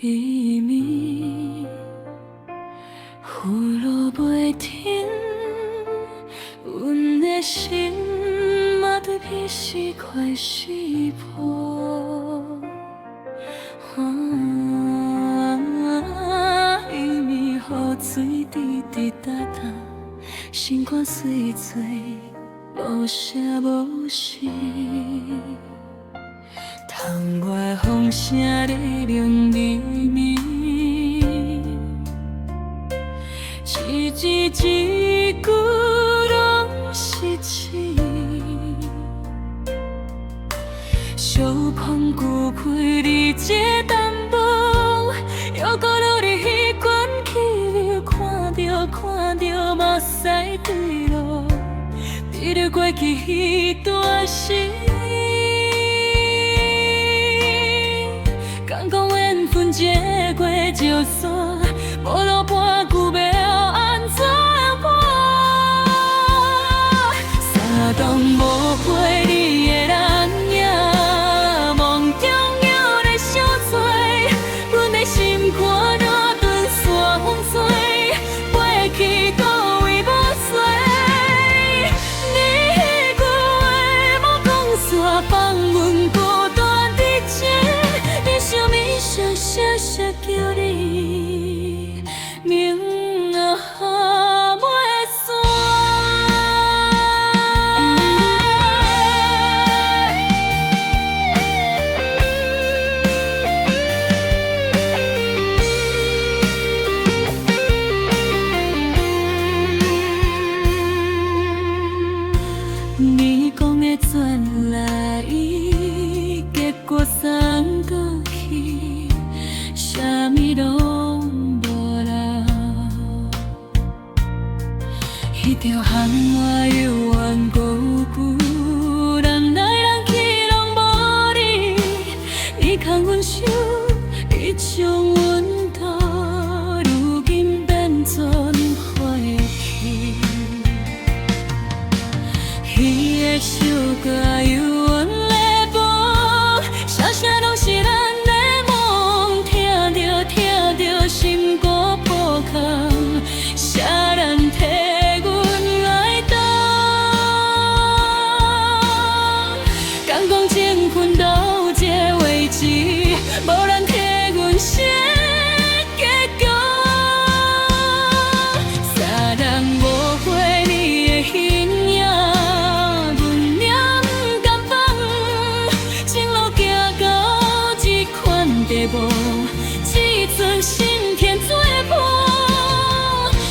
秘密，雨落袂停，阮的心嘛对彼时快死破。因为雨水滴滴答答，心肝碎碎，无声无息。窗外风声咧令微微，一字一句拢是情。小风鼓开你这淡薄，又搁落你迄款气流，看着目屎坠落，比着过去迄段时。敢讲缘分结过就散，无路半句要安怎办？三冬无花你的人影，梦中犹在相随，阮的心肝若断线风吹，飞去倒位无随。你迄句话无讲煞，放阮孤单伫这。声声叫你，明仔下袂散。你讲的转来，结果三个去。啥物拢无留，迄条巷外犹原孤孤，人来人去拢无你。你牵阮手，你将阮带，如今变作花去。彼个首歌犹原咧播，声声拢是咱。听着心肝破空，啥人替阮来担？敢讲情困到这位置，无人替阮写结局。三人无花你的形影，阮也不甘放，情路行到这款地步。存心添做伴，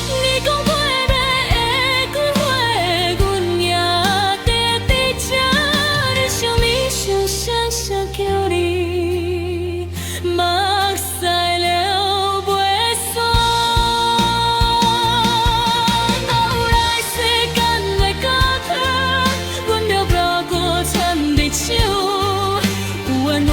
你讲过要会开花，阮也伫这。你想你声声叫你，目屎流袂散。后来时间的交替，阮着跋孤惨伫手，有缘无。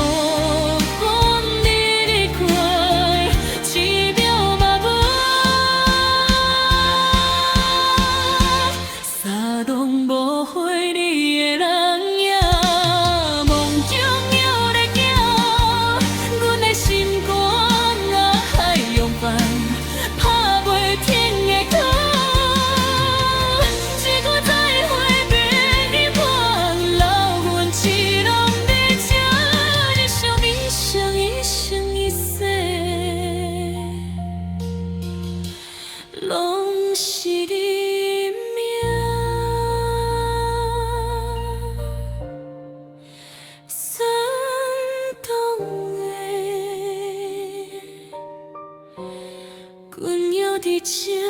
拢是你命，山东的，阮犹伫这。